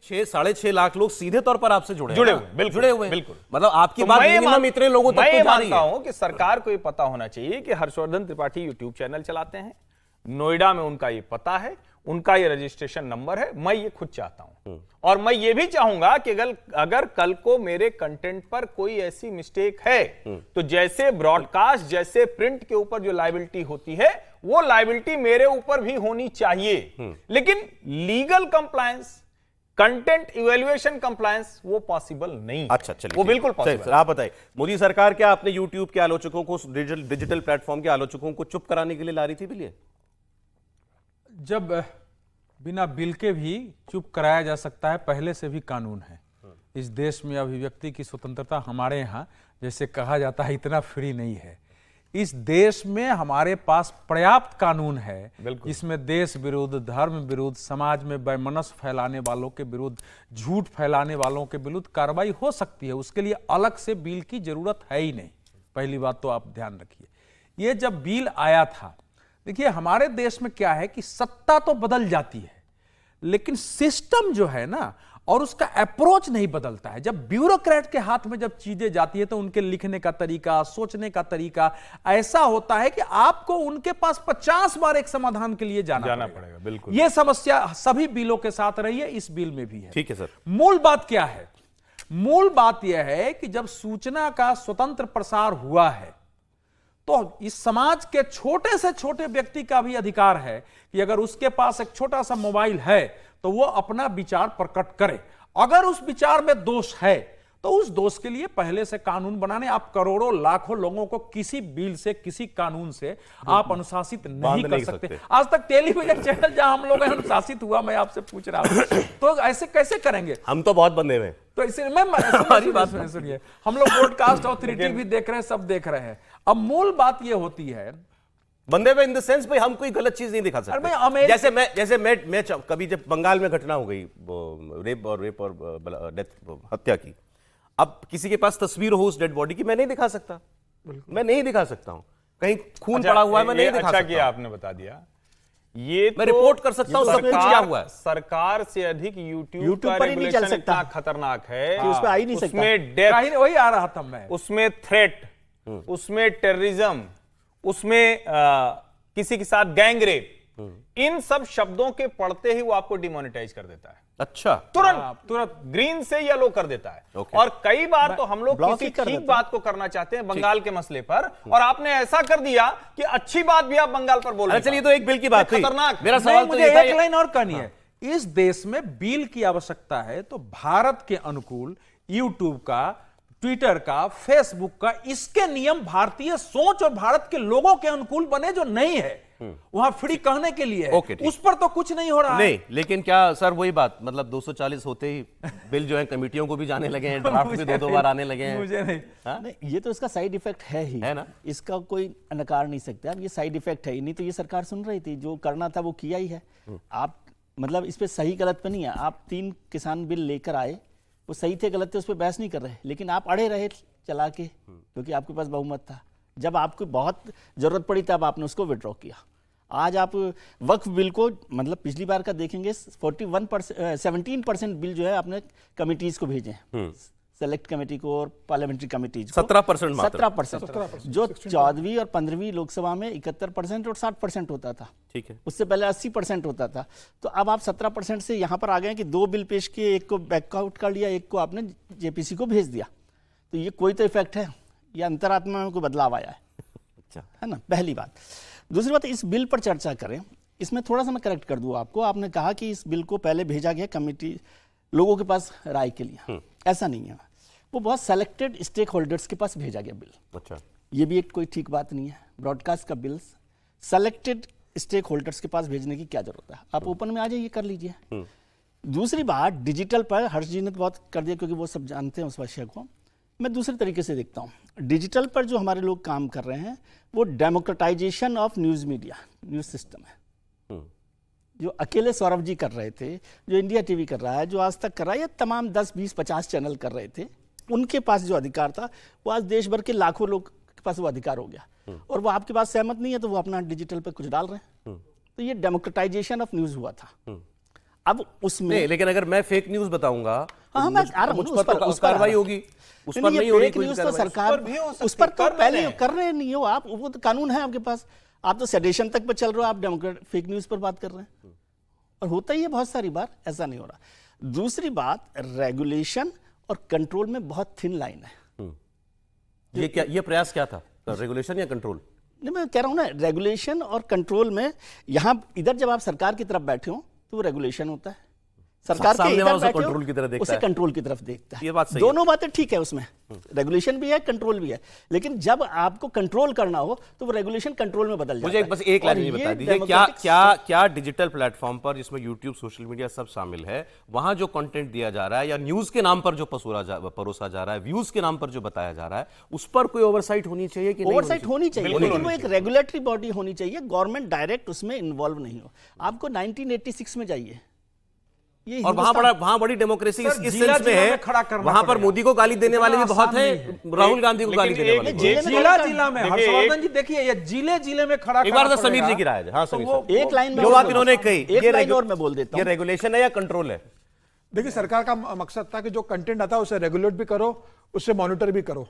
6.5 लाख लोग सीधे तौर पर आपसे जुड़े हुए बिल्कुल। मतलब आपकी बात मिनिमम इतने लोगों तक तो जा रही है। मैं मानता हूं कि सरकार को ये पता होना चाहिए कि हर्षवर्धन त्रिपाठी यूट्यूब चैनल चलाते हैं, नोएडा में उनका ये पता है, उनका ये रजिस्ट्रेशन नंबर है, मैं ये खुद चाहता हूं। और मैं ये भी चाहूंगा कि अगर कल को मेरे कंटेंट पर कोई ऐसी मिस्टेक है तो जैसे ब्रॉडकास्ट, जैसे प्रिंट के ऊपर जो लायबिलिटी होती है, वो लायबिलिटी मेरे ऊपर भी होनी चाहिए। लेकिन legal compliance, content evaluation compliance वो पॉसिबल नहीं। अच्छा, चलिए, वो बिल्कुल पॉसिबल। सर आप बताइए, मोदी सरकार क्या अपने यूट्यूब के आलोचकों को, डिजिटल प्लेटफॉर्म के आलोचकों को चुप कराने के लिए ला रही थी बिल? जब बिना बिल के भी चुप कराया जा सकता है, पहले से भी कानून है इस देश में। अभिव्यक्ति की स्वतंत्रता हमारे यहाँ जैसे कहा जाता है इतना फ्री नहीं है। इस देश में हमारे पास पर्याप्त कानून है जिसमें देश विरुद्ध, धर्म विरुद्ध, समाज में वैमनस्य फैलाने वालों के विरुद्ध, झूठ फैलाने वालों के विरुद्ध कार्रवाई हो सकती है। उसके लिए अलग से बिल की जरूरत है ही नहीं। पहली बात तो आप ध्यान रखिए। ये जब बिल आया था, देखिए हमारे देश में क्या है कि सत्ता तो बदल जाती है लेकिन सिस्टम जो है ना, और उसका अप्रोच नहीं बदलता है। जब ब्यूरोक्रेट के हाथ में जब चीजें जाती है तो उनके लिखने का तरीका, सोचने का तरीका ऐसा होता है कि आपको उनके पास 50 बार एक समाधान के लिए जाना पड़ेगा। बिल्कुल, यह समस्या सभी बिलों के साथ रही है, इस बिल में भी है। ठीक है सर। मूल बात क्या है? मूल बात यह है कि जब सूचना का स्वतंत्र प्रसार हुआ है तो इस समाज के छोटे से छोटे व्यक्ति का भी अधिकार है कि अगर उसके पास एक छोटा सा मोबाइल है तो वो अपना विचार प्रकट करे। अगर उस विचार में दोष है तो उस दोष के लिए पहले से कानून बनाने। आप करोड़ों लाखों लोगों को किसी बिल से, किसी कानून से आप अनुशासित नहीं कर सकते। आज तक टेलीविजन चैनल जहां हम लोग अनुशासित हुआ, मैं आपसे पूछ रहा हूं, तो ऐसे कैसे करेंगे? हम तो बहुत बंधे हुए। तो इसे हमारी बात सुनिए, हम लोग ब्रॉडकास्ट ऑथोरिटी भी देख रहे हैं, सब देख रहे हैं। अब मूल बात यह होती है बंदे में इन द सेंस भाई हम कोई गलत चीज नहीं दिखा सकते। जैसे मैं कभी जब बंगाल में घटना हो गई रेप और डेथ, हत्या की, अब किसी के पास तस्वीर हो उस डेड बॉडी की, मैं नहीं दिखा सकता। मैं नहीं दिखा सकता हूं, कहीं खून पड़ा हुआ है, मैं नहीं दिखा सकता। किया आपने बता दिया, ये मैं रिपोर्ट कर सकता हूं सब कुछ क्या हुआ है। सरकार से अधिक यूट्यूब का रेगुलेशन इतना खतरनाक है कि उस पे आ ही नहीं सकता। उसमें डेथ, वही आ रहा था मैं, उसमें थ्रेट, उसमें टेररिज्म, उसमें किसी के साथ गैंग रेप, इन सब शब्दों के पढ़ते ही वो आपको डिमोनेटाइज कर देता है। अच्छा, तुरंत ग्रीन से येलो कर देता है। और कई बार तो हम लोग किसी ठीक बात को करना चाहते हैं बंगाल के मसले पर, और आपने ऐसा कर दिया कि अच्छी बात भी आप बंगाल पर बोल रहे हैं। चलिए, तो एक बिल की बात खतरनाक। मेरा सवाल तो मुझे एक लाइन और कहनी है। इस देश में बिल की आवश्यकता है तो भारत के अनुकूल यूट्यूब का, ट्विटर का, फेसबुक का, इसके नियम भारतीय सोच और भारत के लोगों के अनुकूल बने, जो नहीं है वहां फ्री कहने के लिए है। उस पर तो कुछ नहीं हो रहा नहीं, लेकिन क्या सर वही बात, मतलब 240 होते ही बिल जो है कमेटियों को भी जाने लगे हैं, ड्राफ्ट भी दो बार आने लगे हैं। मुझे नहीं, ये तो इसका साइड इफेक्ट है ही, है ना, इसका कोई नकार नहीं सकते आप। ये साइड इफेक्ट है ही, नहीं तो ये सरकार सुन रही थी, जो करना था वो किया ही है। आप मतलब इस पे सही गलत पे नहीं है। आप 3 किसान बिल लेकर आए, वो सही थे गलत थे उस पर बहस नहीं कर रहे, लेकिन आप अड़े रहे चला के, क्योंकि आपके पास बहुमत था। जब आपको बहुत जरूरत पड़ी तब आपने उसको विड्रॉ किया। आज आप वक्फ बिल को, मतलब पिछली बार का देखेंगे 17% बिल जो है आपने कमिटीज को भेजे हैं, सेलेक्ट कमेटी को और पार्लियामेंट्री कमिटीज को। 17%। जो 14वीं और 15वीं लोकसभा में 71% और 60% होता था। ठीक है, उससे पहले 80% होता था। तो अब आप 17% से यहां पर आ गए कि 2 बिल पेश किए, एक को बैकआउट कर लिया, एक को आपने जेपीसी को भेज दिया। तो ये कोई तो इफेक्ट है, या अंतरात्मा में कोई बदलाव आया है। अच्छा, है ना, पहली बात। दूसरी बात, इस बिल पर चर्चा करें, इसमें थोड़ा सा मैं करेक्ट कर दूं आपको। आपने कहा कि इस बिल को पहले भेजा गया कमेटी लोगों के पास राय के लिए, ऐसा नहीं है। वो बहुत सेलेक्टेड स्टेक होल्डर्स के पास भेजा गया बिल। अच्छा, ये भी एक कोई ठीक बात नहीं है। ब्रॉडकास्ट का बिल सेलेक्टेड स्टेक होल्डर्स के पास भेजने की क्या जरूरत है? आप ओपन में आ जाइए, कर लीजिए। दूसरी बात, डिजिटल पर हर्ष जी ने बहुत कर दिया क्योंकि वो सब जानते हैं उस विषय को। मैं दूसरे तरीके से देखता हूँ। डिजिटल पर जो हमारे लोग काम कर रहे हैं वो democratisation of news media, news system है। जो अकेले सौरभ जी कर रहे थे, जो इंडिया टीवी कर रहा है, जो आज तक कर रहा है, या तमाम 10, 20, 50 चैनल कर रहे थे, उनके पास जो अधिकार था वो आज देश भर के लाखों लोग के पास वो अधिकार हो गया। और वो आपके पास सहमत नहीं है तो वो अपना डिजिटल पर कुछ डाल रहे हैं। तो ये डेमोक्रेटाइजेशन ऑफ न्यूज़ हुआ था। अब उसमें नहीं, लेकिन अगर मैं फेक न्यूज बताऊंगा हाँ, मैं आ रहा हूँ, उस पर उस कार्रवाई होगी, उस पर नहीं हो रही कोई न्यूज तो कार्रवाई। सरकार उस पर तो पहले कर रहे नहीं हो आप, वो तो कानून है आपके पास, आप तो सेडेशन तक पे चल रहे हो, आप डेमोक्रेट फेक न्यूज पर बात कर रहे हैं, और होता ही है बहुत सारी बार, ऐसा नहीं हो रहा। दूसरी बात, रेगुलेशन और कंट्रोल में बहुत थिन लाइन है। ये प्रयास क्या था, रेगुलेशन या कंट्रोल? नहीं, मैं कह रहा हूं ना, रेगुलेशन और कंट्रोल में, यहां इधर जब आप सरकार की तरफ बैठे हो तो वो रेगुलेशन होता है, सरकार के सामने इधर वाला उसे बैठे हो, कंट्रोल की तरह देखता उसे है। कंट्रोल की तरफ देखता है। ये बात सही दोनों बातें ठीक है, उसमें रेगुलेशन भी है, कंट्रोल भी है, लेकिन जब आपको कंट्रोल करना हो तो वो रेगुलेशन कंट्रोल में बदल जाता मुझे है। बस एक लाइन और ये बता ये दीजिए, क्या डिजिटल प्लेटफॉर्म पर जिसमें यूट्यूब, सोशल मीडिया सब शामिल है, वहां जो कंटेंट दिया जा रहा है या न्यूज के नाम पर जो परोसा जा रहा है, व्यूज के नाम पर जो बताया जा रहा है, उस पर कोई ओवरसाइट होनी चाहिए कि नहीं ओवरसाइट होनी चाहिए, लेकिन वो एक रेगुलेटरी बॉडी होनी चाहिए, गवर्नमेंट डायरेक्ट उसमें इन्वॉल्व नहीं हो। आपको 1986 में जाइए, ये और वहां बड़ी डेमोक्रेसी इस जिला सेंस में जिला है, में खड़ा करना वहां पर पड़ेगा। मोदी को गाली देने वाले भी इतना बहुत आसान नहीं हैं, राहुल गांधी को गाली देने वाले भी बहुत हैं। जिला जिला में, देखिए, हर्षवर्धन जी देखिए, ये जिले जिले में खड़ा एक बार करना तो समीर पड़ेगा। जी की राय है। हाँ, तो समीर वो- साहब, एक लाइन में जो और बात बोल इन्होंने देता हूं। कही, एक लाइन और मैं बोल देता ये हूं। रेगुलेशन है या कंट्रोल है? देखिए, सरकार का मकसद था कि जो कंटेंट आता है उसे रेगुलेट भी करो, उससे मॉनिटर भी करो,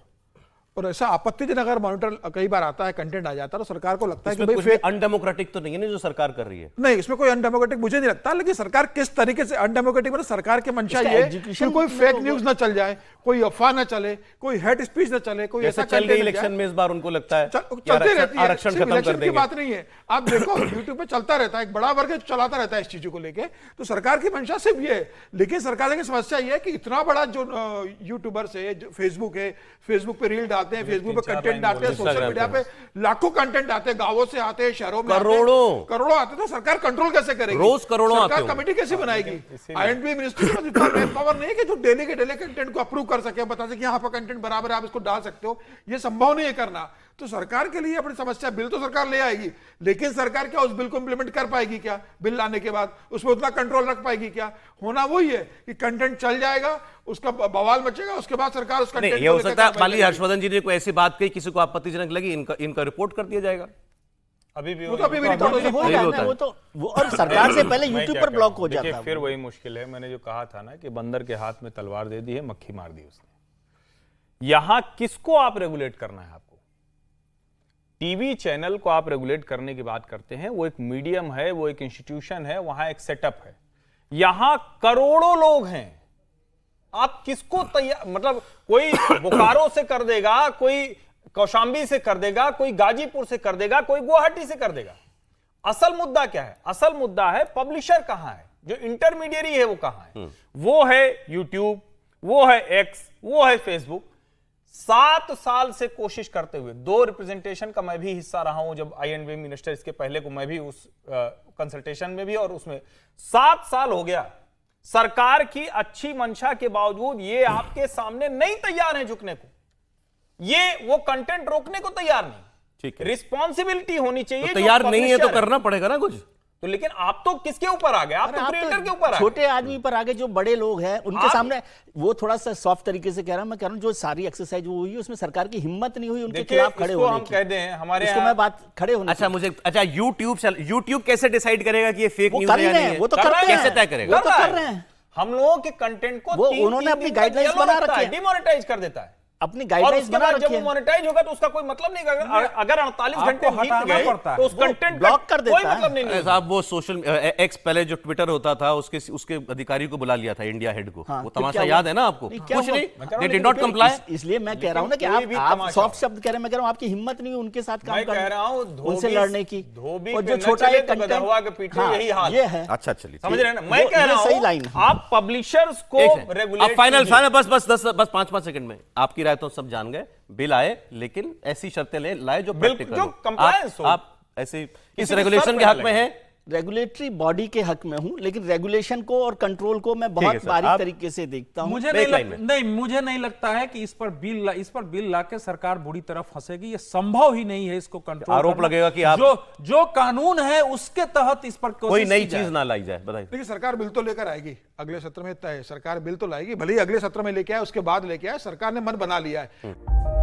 और ऐसा आपत्तिजनक अगर मॉनिटर कई बार आता है, कंटेंट आ जाता है, तो सरकार को लगता है कि इसमें भाई कुछ फेक अनडेमोक्रेटिक तो नहीं है ना जो सरकार कर रही है? नहीं, इसमें कोई अनडेमोक्रेटिक मुझे नहीं लगता, लेकिन सरकार किस तरीके से अनडेमोक्रेटिक, मतलब सरकार की मंशा इसका ये execution कि कोई में फेक तो न्यूज ना चल जाए, कोई अफवाह ना चले, कोई हेट स्पीच ना चले, कोई जैसे ऐसा चल गई कंटेंट इलेक्शन में इस बार उनको लगता है चलती रहती है, आरक्षण सिर्फ खत्म कर इलेक्शन की देंगे। बात नहीं है, आप देखो यूट्यूब पे चलता रहता है, एक बड़ा वर्ग चलाता रहता है इस चीजों को लेके, तो सरकार की मंशा सिर्फ ये है। लेकिन सरकार की समस्या ये है कि इतना बड़ा जो यूट्यूबर्स है, जो फेसबुक है, फेसबुक पे रील डालते हैं, फेसबुक पे कंटेंट डालते हैं, सोशल मीडिया पे लाखों कंटेंट आते हैं, गांवों से आते हैं, शहरों में करोड़ों आते हैं, तो सरकार कंट्रोल कैसे करेगी? रोज करोड़ों आते सरकार कमेटी कैसे बनाएगी? आईएनबी मिनिस्ट्री को इतना मैन पावर नहीं है कि जो डेली के डेली कंटेंट को अप्रूव कर सके, बता सके यहाँ पर कंटेंट बराबर है, आप इसको डाल सकते हो, ये संभव नहीं है करना। तो सरकार के लिए अपनी समस्या, बिल तो सरकार ले आएगी, लेकिन सरकार क्या उस बिल को इंप्लीमेंट कर पाएगी क्या? बिल लाने के बाद उसमें उतना कंट्रोल रख पाएगी क्या? होना वही है कि कंटेंट चल जाएगा, उसका बवाल मचेगा, उसके बाद सरकार उस कंटेंट ये हो सकता है मान लीजिए हर्षवर्धन जी ने कोई ऐसी बात कही, किसी को आपत्तिजनक लगी, इनका रिपोर्ट कर दिया जाएगा। अभी भी वो तो अभी भी रिपोर्ट हो जाता है, वो तो वो, और सरकार से पहले मैं यूट्यूब क्या पर ब्लॉक कहूं, हो देखिए, जाता है। फिर वही मुश्किल है, मैंने जो कहा था ना कि बंदर के हाथ में तलवार दे दी है, मक्खी मार दी उसने। यहां किसको आप रेगुलेट करना है? आपको टीवी चैनल को आप रेगुलेट करने की बात करते हैं, वो एक मीडियम है, वो एक इंस्टीट्यूशन है, वहां एक सेटअप है, यहां करोड़ों लोग हैं, आप किसको तैयार, मतलब कोई बोकारो से कर देगा, कोई कौशांबी से कर देगा, कोई गाजीपुर से कर देगा, कोई गुवाहाटी से कर देगा। असल मुद्दा क्या है? असल मुद्दा है पब्लिशर कहां है, जो इंटरमीडियरी है वो कहां है? वो है यूट्यूब, वो है एक्स, वो है फेसबुक। 7 साल से कोशिश करते हुए, 2 रिप्रेजेंटेशन का मैं भी हिस्सा रहा हूं, जब आईएनबी मिनिस्टर, इसके पहले को मैं भी उस कंसल्टेशन में भी, और उसमें 7 साल हो गया। सरकार की अच्छी मंशा के बावजूद ये आपके सामने नहीं तैयार है झुकने को, ये वो कंटेंट रोकने को तैयार नहीं। ठीक है, रिस्पॉन्सिबिलिटी होनी चाहिए। तो तैयार नहीं है तो करना पड़ेगा ना कुछ। तो लेकिन आप तो किसके ऊपर आ गए? आप तो क्रिएटर के ऊपर आ गए। छोटे आदमी पर आगे जो बड़े लोग हैं उनके सामने, वो थोड़ा सा सॉफ्ट तरीके से कह रहा हूं, मैं कह रहा हूं जो सारी एक्सरसाइज वो हुई है उसमें सरकार की हिम्मत नहीं हुई उनके खिलाफ खड़े होने हम की। कह दें हमारे इसको मैं बात खड़े होने अच्छा, मुझे यूट्यूब कैसे डिसाइड करेगा कि ये फेक वो न्यूज कर है या रहे नहीं हैं, है? वो तो कर रहे हैं, कैसे तय करेगा? वो तो कर रहे हैं। हम लोगों के कंटेंट को वो उन्होंने अपनी गाइडलाइंस बना रखी है, डिमोनेटाइज कर देता है, अपनी और गाइडलाइंस उसके बना बाद रखी जब वो है। मोनेटाइज होगा तो उसका कोई मतलब नहीं होगा। अगर 48 घंटे आपको बीत हटाना गए पड़ता है। तो उस वो कंटेंट ब्लॉक कर कोई देता है। मतलब नहीं अरे साहब, वो सोशल एक्स पहले जो ट्विटर होता था, उसके अधिकारी को बुला लिया था, इंडिया हेड को। हाँ, वो फिर तमाशा क्या याद हुआ? है ना आपको? नहीं, क्या कुछ हुआ? नहीं, they did not comply। इसलिए मैं कह रहा हूं ना कि कोई भी आप तमाशा सॉफ्ट शब्द कह रहे हैं, मैं कह रहा हूं आपकी हिम्मत नहीं है उनके साथ काम मैं कह करने, रहा हूं उनसे लड़ने की। धोबी और पे जो न छोटा चले एक तो कंटेंट, गधवा के पीछे, हाँ, यही हाल ये है। अच्छा, चलिए, समझ रहे हैं ना? मैं वो- कह ये रहा सही हूं लाइन है। आप पब्लिशर्स को रेगुलेट फाइनल बस 5 सेकंड में आपकी राय तो सब जान गए। बिल आए, लेकिन ऐसी शर्तें लाए जो प्रैक्टिकल जो हो। compliance हो। आप ऐसे इस को रेगुलेशन सर के हक पे में हैं? रेगुलेटरी बॉडी के हक में हूं, लेकिन रेगुलेशन को और कंट्रोल को मैं है बहुत सर, बारीक आप- तरीके से देखता हूं। मुझे एक लाइन में। मुझे नहीं लगता है कि इस पर बिल लाके सरकार बुरी तरह फंसेगी। ये संभव ही नहीं है इसको कंट्रोल आरोप करना। लगेगा कि आप- जो कानून है उसके तहत इस पर कोई कोशिश नई की जाए। चीज ना लाई जाए, बताइए। देखिए, सरकार बिल तो लेकर आएगी अगले सत्र में, तय है सरकार बिल तो लाएगी, भले ही अगले सत्र में लेके आए, उसके बाद लेके आए, सरकार ने मन बना लिया है।